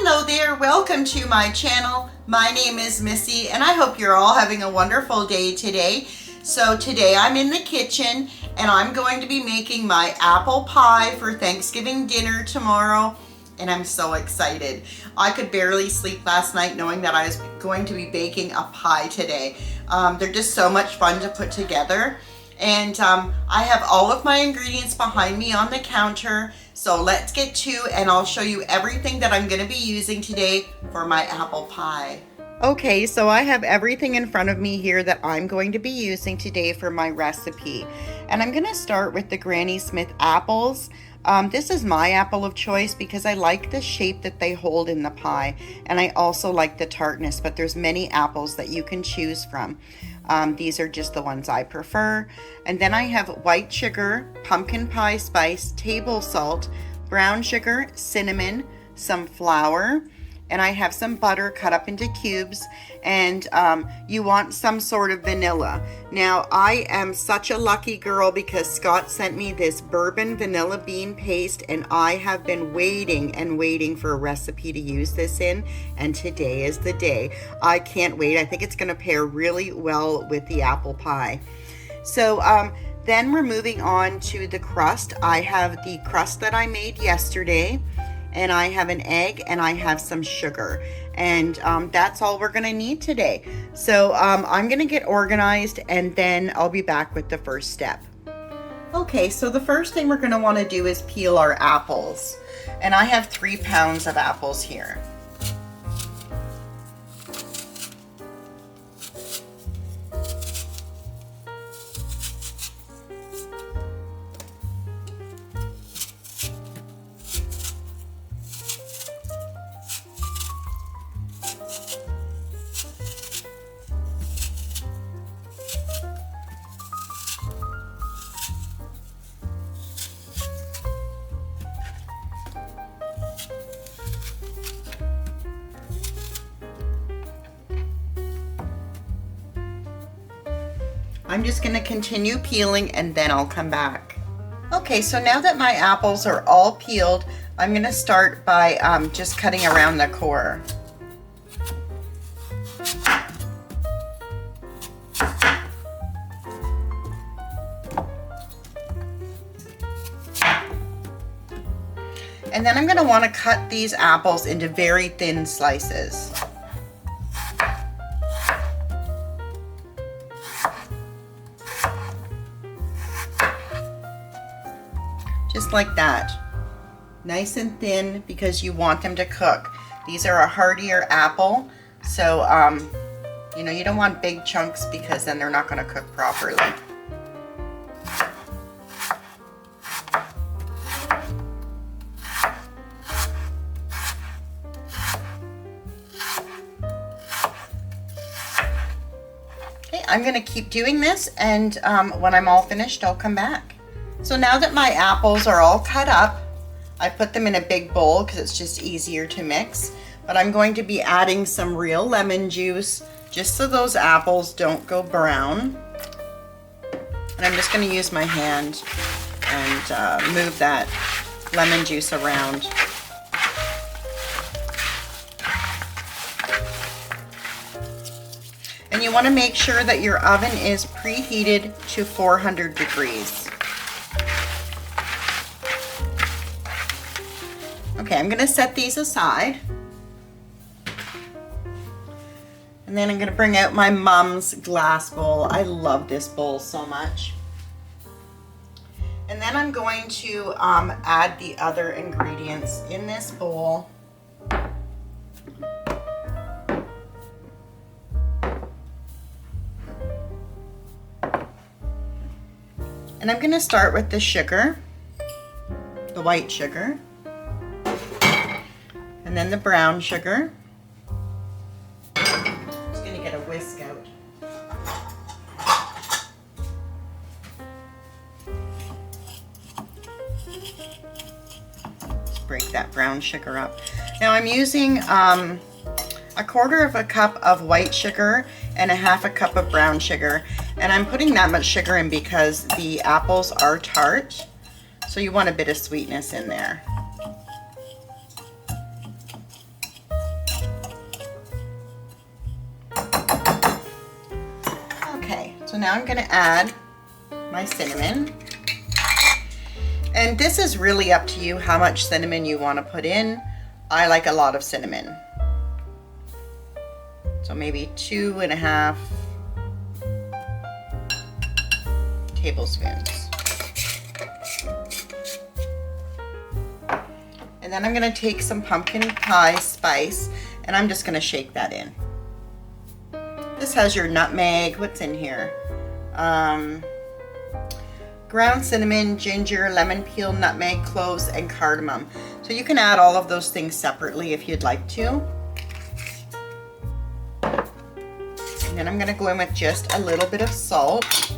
Hello there, welcome to my channel. My name is Missy and I hope you're all having a wonderful day today. So today I'm in the kitchen and I'm going to be making my apple pie for Thanksgiving dinner tomorrow. And I'm so excited. I could barely sleep last night knowing that I was going to be baking a pie today. They're just so much fun to put together. And I have all of my ingredients behind me on the counter. So let's get to and I'll show you everything that I'm going to be using today for my apple pie. Okay, so I have everything in front of me here that I'm going to be using today for my recipe. And I'm going to start with the Granny Smith apples. This is my apple of choice because I like the shape that they hold in the pie. And I also like the tartness, but there's many apples that you can choose from. These are just the ones I prefer. And then I have white sugar, pumpkin pie spice, table salt, brown sugar, cinnamon, some flour, and I have some butter cut up into cubes, and you want some sort of vanilla. Now, I am such a lucky girl because Scott sent me this bourbon vanilla bean paste, and I have been waiting and waiting for a recipe to use this in, and today is the day. I can't wait. I think it's going to pair really well with the apple pie. So then we're moving on to the crust. I have the crust that I made yesterday, and I have an egg and I have some sugar, and that's all we're gonna need today. So I'm gonna get organized and then I'll be back with the first step. Okay, so the first thing we're gonna want to do is peel our apples, and I have 3 pounds of apples here. I'm just going to continue peeling and then I'll come back. Okay, so now that my apples are all peeled, I'm going to start by just cutting around the core. And then I'm going to want to cut these apples into very thin slices. Just like that, nice and thin, because you want them to cook. These are a heartier apple, so you know, you don't want big chunks because then they're not going to cook properly. Okay, I'm going to keep doing this, and when I'm all finished, I'll come back. So now that my apples are all cut up, I put them in a big bowl because it's just easier to mix. But I'm going to be adding some real lemon juice just so those apples don't go brown. And I'm just going to use my hand and move that lemon juice around. And you want to make sure that your oven is preheated to 400 degrees. Okay, I'm going to set these aside. And then I'm going to bring out my mom's glass bowl. I love this bowl so much. And then I'm going to add the other ingredients in this bowl. And I'm going to start with the sugar, the white sugar. And then the brown sugar. I'm just going to get a whisk out. Just break that brown sugar up. Now I'm using a 1/4 cup of white sugar and a 1/2 cup of brown sugar. And I'm putting that much sugar in because the apples are tart. So you want a bit of sweetness in there. now I'm going to add my cinnamon. And this is really up to you how much cinnamon you want to put in. I like a lot of cinnamon. So maybe 2.5 tablespoons. And then I'm going to take some pumpkin pie spice and I'm just going to shake that in. This has your nutmeg. What's in here? Ground cinnamon, ginger, lemon peel, nutmeg, cloves, and cardamom. So you can add all of those things separately if you'd like to. And then I'm going to go in with just a little bit of salt.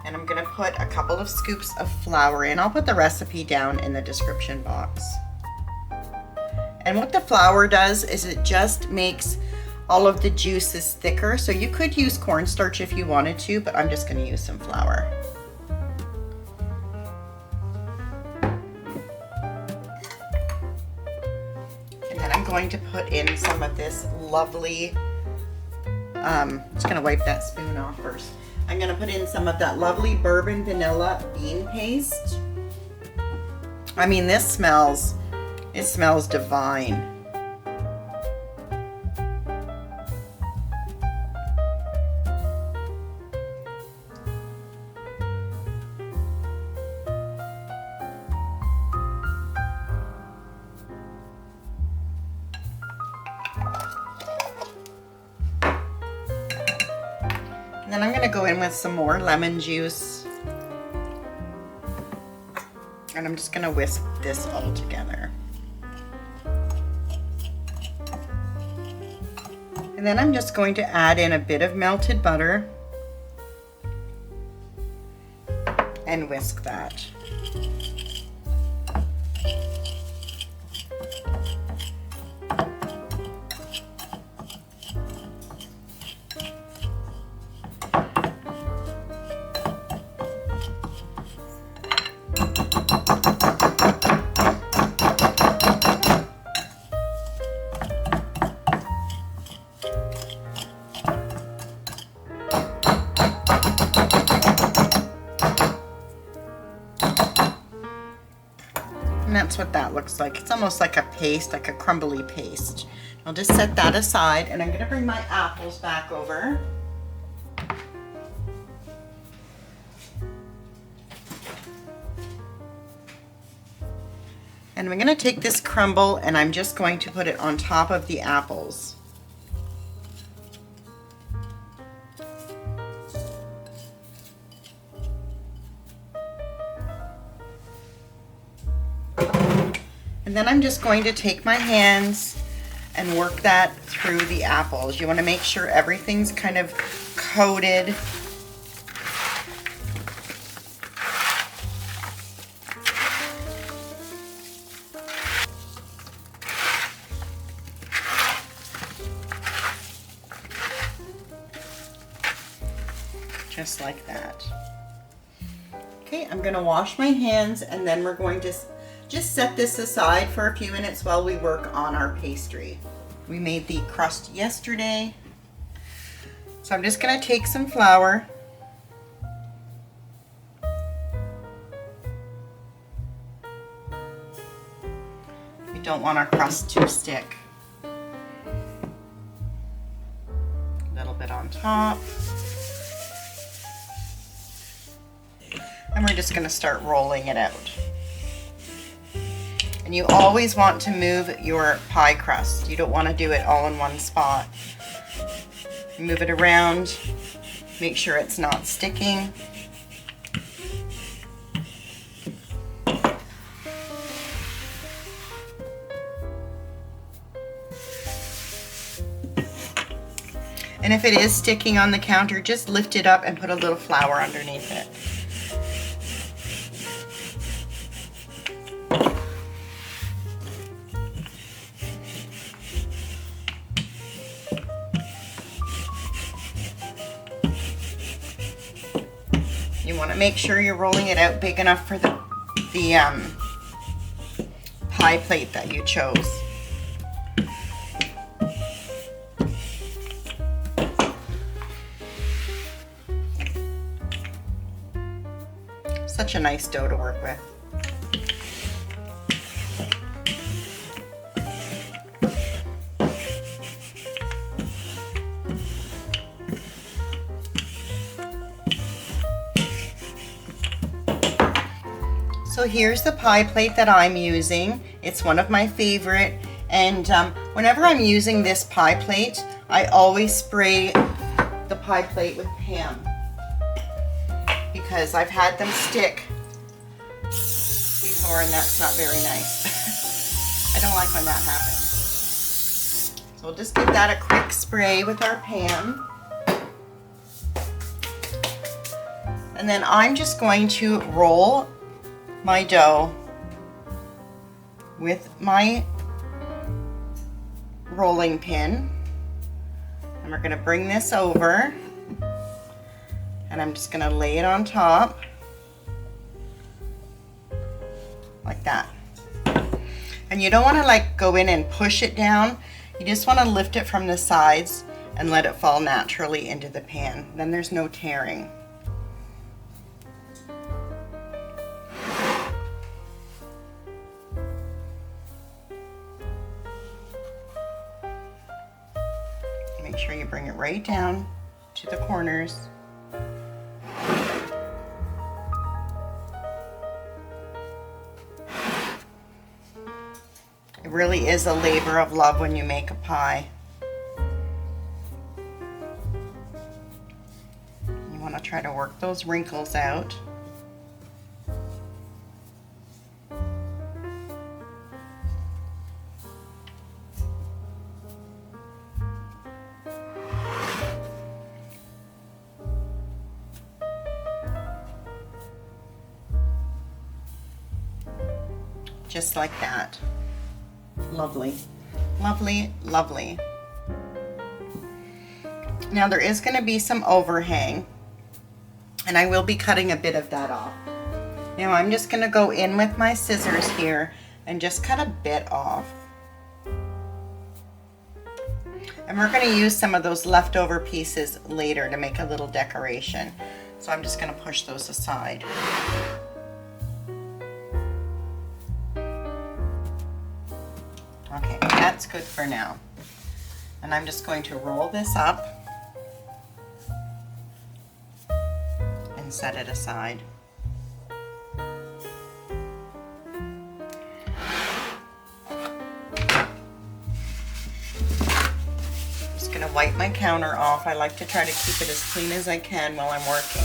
And I'm going to put a couple of scoops of flour in. I'll put the recipe down in the description box. And what the flour does is it just makes all of the juices thicker. So you could use cornstarch if you wanted to, but I'm just going to use some flour. And then I'm going to put in some of this lovely, just going to wipe that spoon off first. I'm going to put in some of that lovely bourbon vanilla bean paste. I mean, it smells divine. And then I'm going to go in with some more lemon juice. And I'm just going to whisk this all together. And then I'm just going to add in a bit of melted butter and whisk that. And that's what that looks like. It's almost like a paste, like a crumbly paste. I'll just set that aside and I'm going to bring my apples back over. And I'm going to take this crumble and I'm just going to put it on top of the apples. And then I'm just going to take my hands and work that through the apples. You want to make sure everything's kind of coated. Just like that. Okay, I'm going to wash my hands and then we're going to just set this aside for a few minutes while we work on our pastry. We made the crust yesterday. So I'm just going to take some flour. We don't want our crust to stick. A little bit on top. And we're just going to start rolling it out. And you always want to move your pie crust. You don't want to do it all in one spot. Move it around, make sure it's not sticking. And if it is sticking on the counter, just lift it up and put a little flour underneath it. You want to make sure you're rolling it out big enough for the pie plate that you chose. Such a nice dough to work with. So here's the pie plate that I'm using. It's one of my favorite, and whenever I'm using this pie plate, I always spray the pie plate with Pam, because I've had them stick before and that's not very nice. I don't like when that happens. So we'll just give that a quick spray with our Pam. And then I'm just going to roll my dough with my rolling pin, and we're going to bring this over, and I'm just going to lay it on top like that. And you don't want to like go in and push it down, you just want to lift it from the sides and let it fall naturally into the pan. Then there's no tearing. Make sure you bring it right down to the corners. It really is a labor of love when you make a pie. You want to try to work those wrinkles out. Just like that. Lovely, lovely, lovely. Now there is going to be some overhang, and I will be cutting a bit of that off. Now I'm just going to go in with my scissors here and just cut a bit off. And we're going to use some of those leftover pieces later to make a little decoration. So I'm just going to push those aside. Okay, that's good for now. And I'm just going to roll this up and set it aside. Just going to wipe my counter off. I like to try to keep it as clean as I can while I'm working.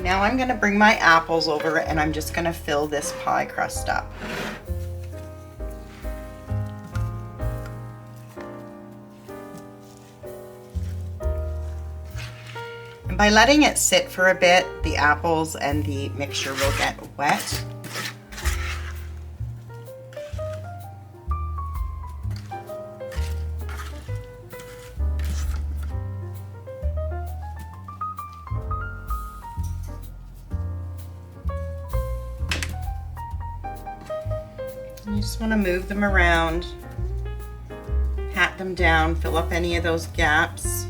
Now I'm going to bring my apples over and I'm just going to fill this pie crust up. And by letting it sit for a bit, the apples and the mixture will get wet. You just want to move them around, pat them down, fill up any of those gaps.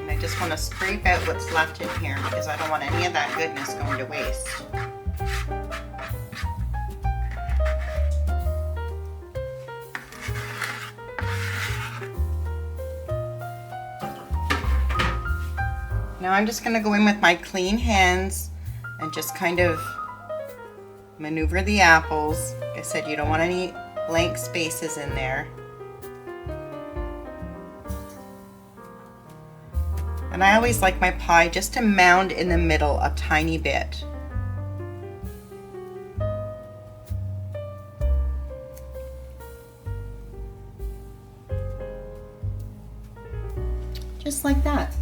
I just want to scrape out what's left in here because I don't want any of that goodness going to waste. Now I'm just going to go in with my clean hands and just kind of maneuver the apples. Like I said, you don't want any blank spaces in there. And I always like my pie just to mound in the middle a tiny bit. Just like that.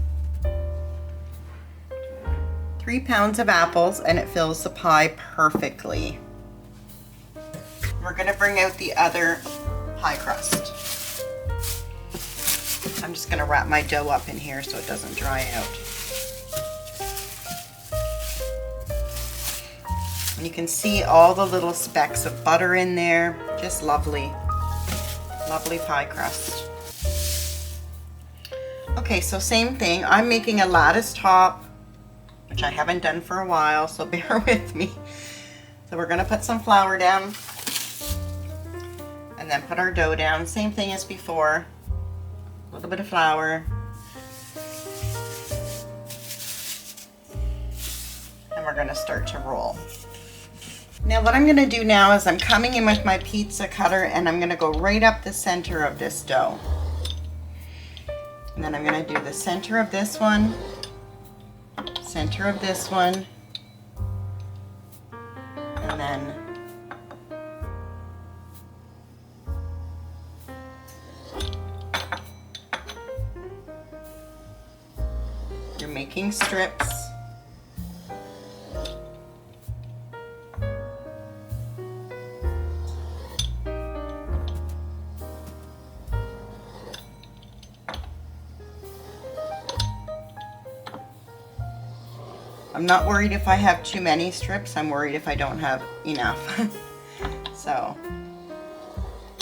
3 pounds of apples, and it fills the pie perfectly. We're gonna bring out the other pie crust. I'm just gonna wrap my dough up in here so it doesn't dry out. And you can see all the little specks of butter in there. Just lovely, lovely pie crust. Okay, so same thing. I'm making a lattice top, which I haven't done for a while, so bear with me. So we're gonna put some flour down and then put our dough down. Same thing as before. A little bit of flour. And we're gonna start to roll. Now what I'm gonna do now is I'm coming in with my pizza cutter and I'm gonna go right up the center of this dough. And then I'm gonna do the center of this one, center of this one, and then you're making strips. I'm not worried if I have too many strips, I'm worried if I don't have enough. So,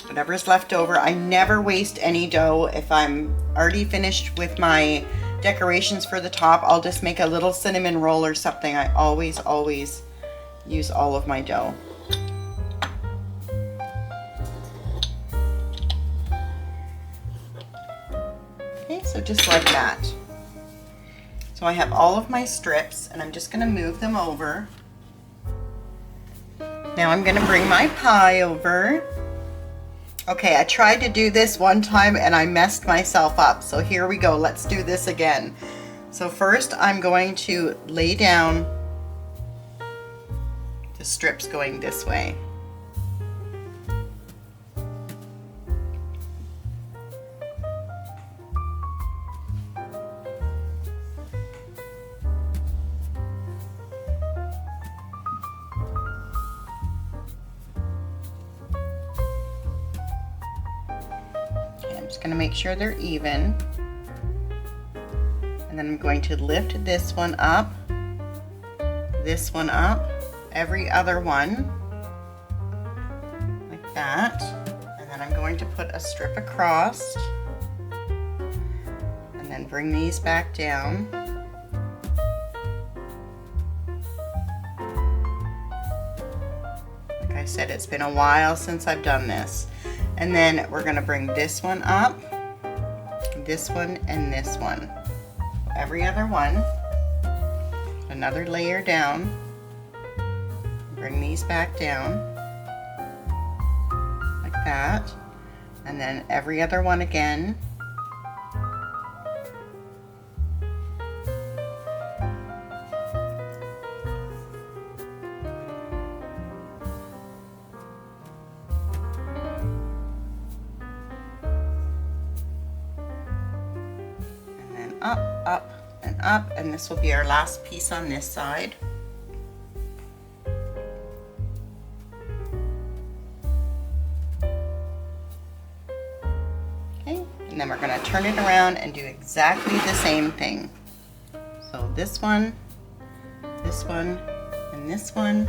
whatever's left over, I never waste any dough. If I'm already finished with my decorations for the top, I'll just make a little cinnamon roll or something. I always use all of my dough. Okay, so just like that. So I have all of my strips and I'm just gonna move them over. Now I'm gonna bring my pie over. Okay, I tried to do this one time and I messed myself up. So here we go, let's do this again. So first I'm going to lay down the strips going this way. Just going to make sure they're even, and then I'm going to lift this one up, every other one like that, and then I'm going to put a strip across and then bring these back down. Like I said, it's been a while since I've done this. And then we're gonna bring this one up, this one, and this one. Every other one. Another layer down. Bring these back down. Like that. And then every other one again. Up, up, and up, and this will be our last piece on this side. Okay, and then we're going to turn it around and do exactly the same thing. So this one, and this one.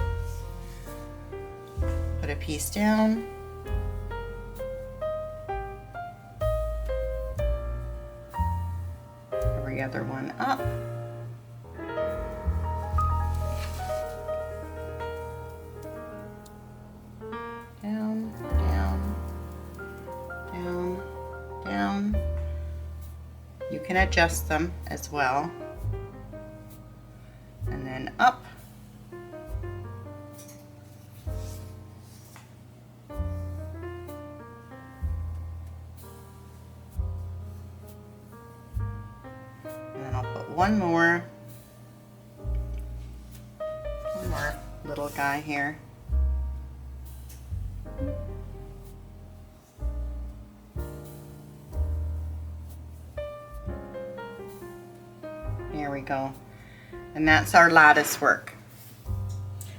Put a piece down. Every other one up. Down, down, down, down. You can adjust them as well. And then up. one more little guy here. There we go. And that's our lattice work.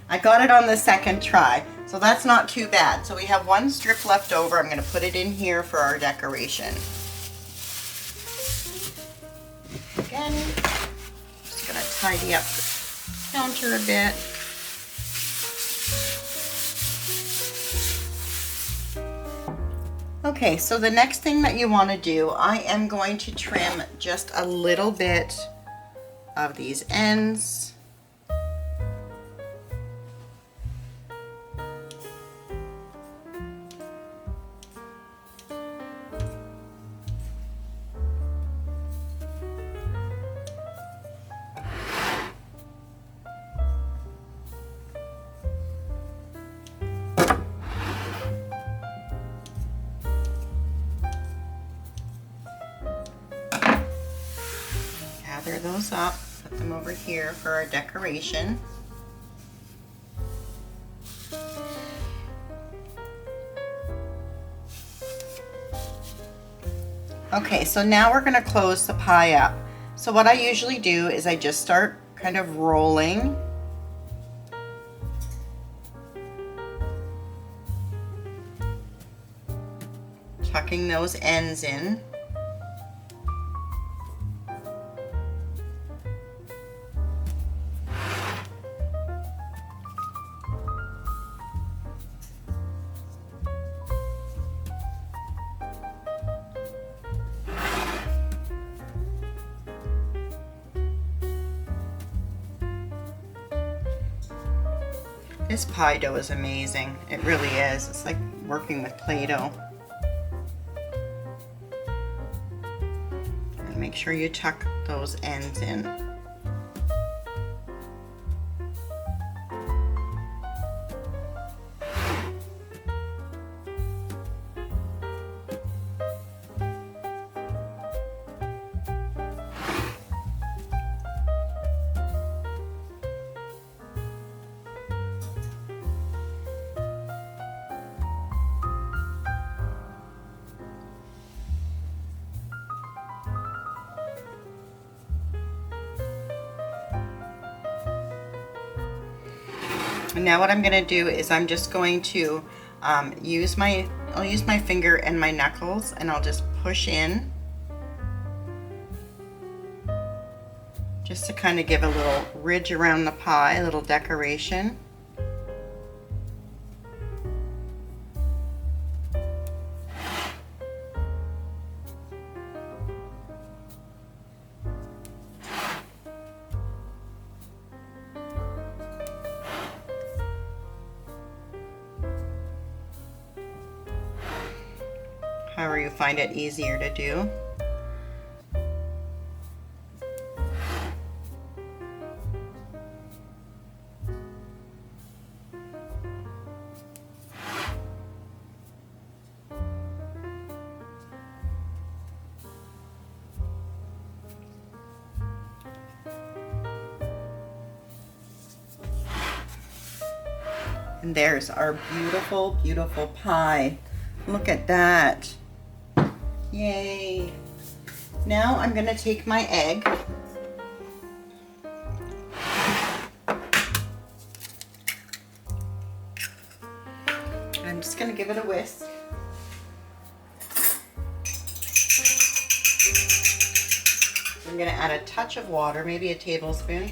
I got it on the second try, so that's not too bad. So we have one strip left over. I'm going to put it in here for our decoration. Again, just going to tidy up the counter a bit. Okay, so the next thing that you want to do, I am going to trim just a little bit of these ends. Gather those up, put them over here for our decoration. Okay, so now we're going to close the pie up. So what I usually do is I just start kind of rolling. Tucking those ends in. This pie dough is amazing. It really is. It's like working with Play-Doh. And make sure you tuck those ends in. And now what I'm going to do is I'm just going to I'll use my finger and my knuckles, and I'll just push in just to kind of give a little ridge around the pie, a little decoration. However you find it easier to do. And there's our beautiful, beautiful pie. Look at that. Yay. Now I'm going to take my egg. I'm just going to give it a whisk. I'm going to add a touch of water, maybe a tablespoon.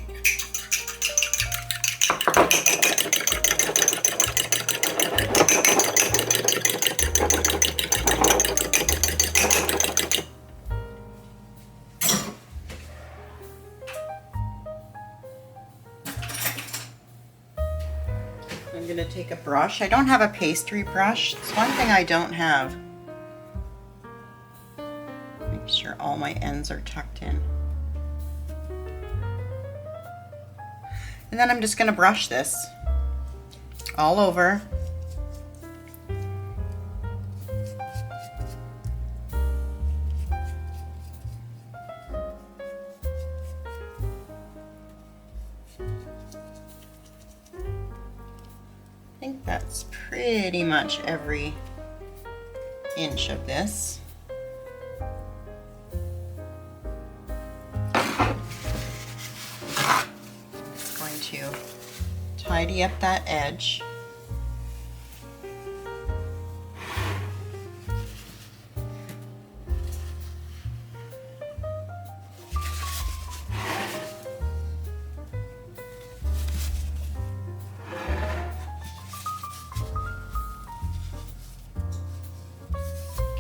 I'm going to take a brush. I don't have a pastry brush. It's one thing I don't have. Make sure all my ends are tucked in. And then I'm just going to brush this all over. I think that's pretty much every inch of this. Just going to tidy up that edge.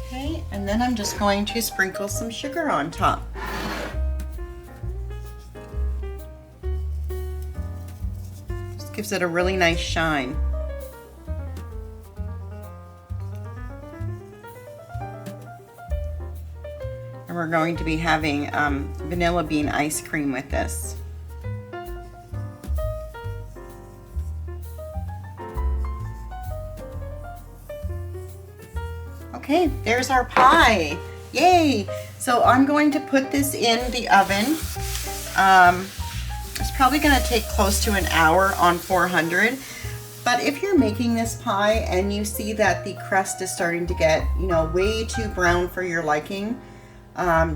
Okay, and then I'm just going to sprinkle some sugar on top. Just gives it a really nice shine. And we're going to be having vanilla bean ice cream with this. Okay, there's our pie. Yay! So I'm going to put this in the oven. It's probably going to take close to an hour on 400. But if you're making this pie and you see that the crust is starting to get, way too brown for your liking,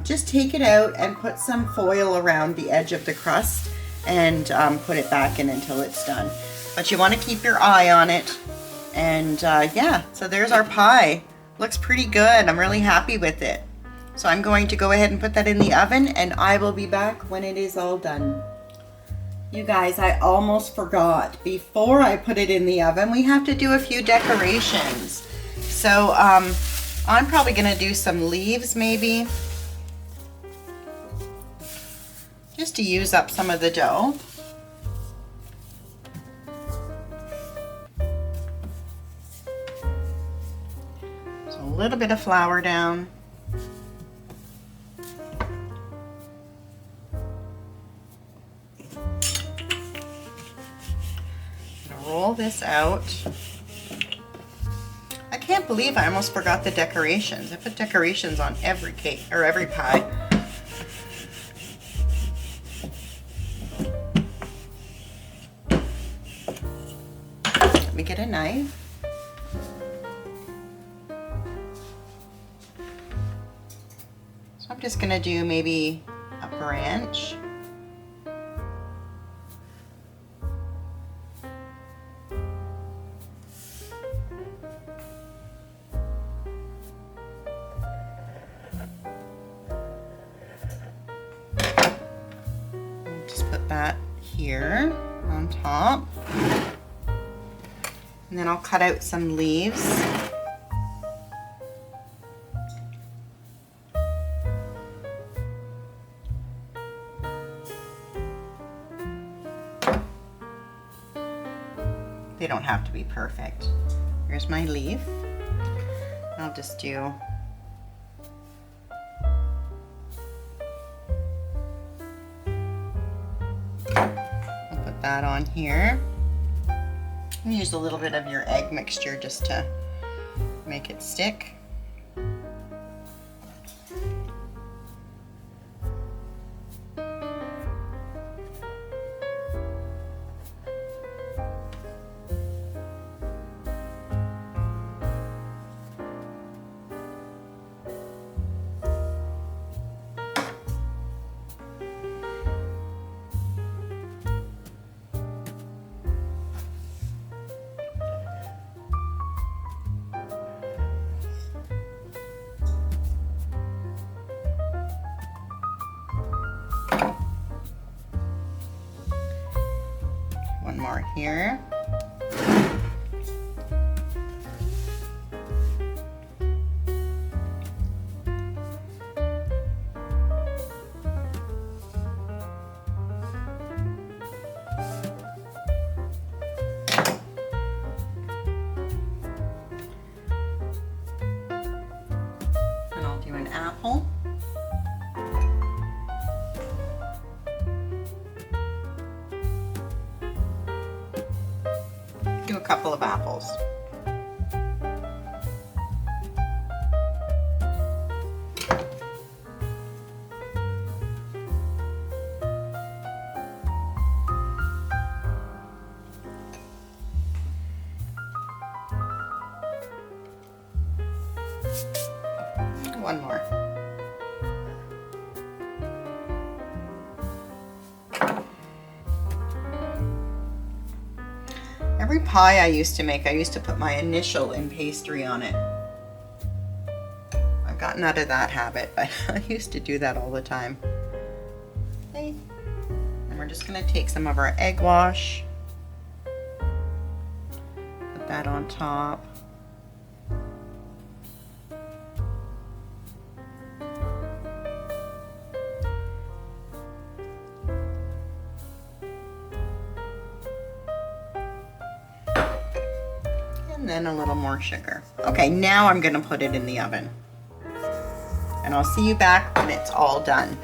just take it out and put some foil around the edge of the crust and put it back in until it's done. But you want to keep your eye on it. And yeah, so there's our pie. Looks pretty good. I'm really happy with it. So I'm going to go ahead and put that in the oven, and I will be back when it is all done. You guys, I almost forgot. Before I put it in the oven, we have to do a few decorations. So I'm probably going to do some leaves maybe, just to use up some of the dough. A little bit of flour down. Roll this out. I can't believe I almost forgot the decorations. I put decorations on every cake or every pie. Let me get a knife. I'm just going to do maybe a branch. Just put that here on top. And then I'll cut out some leaves. They don't have to be perfect. Here's my leaf. I'll just do I'll put that on here. And use a little bit of your egg mixture just to make it stick. One more here. And I'll do an apple. Do a couple of apples. one more. Every pie I used to make, I used to put my initial in pastry on it. I've gotten out of that habit, but I used to do that all the time. Okay. And we're just going to take some of our egg wash, put that on top. And then a little more sugar. Okay, now I'm going to put it in the oven. And I'll see you back when it's all done.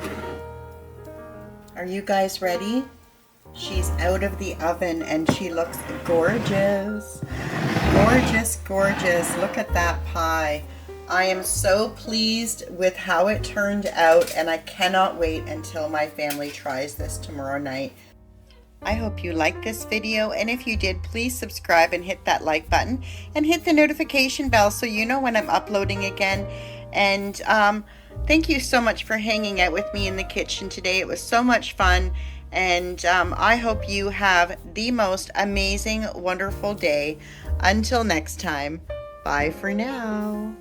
Are you guys ready? She's out of the oven and she looks gorgeous. Gorgeous, gorgeous. Look at that pie. I am so pleased with how it turned out, and I cannot wait until my family tries this tomorrow night. I hope you liked this video, and if you did, please subscribe and hit that like button and hit the notification bell so you know when I'm uploading again. And thank you so much for hanging out with me in the kitchen today. It was so much fun, and I hope you have the most amazing, wonderful day. Until next time, bye for now.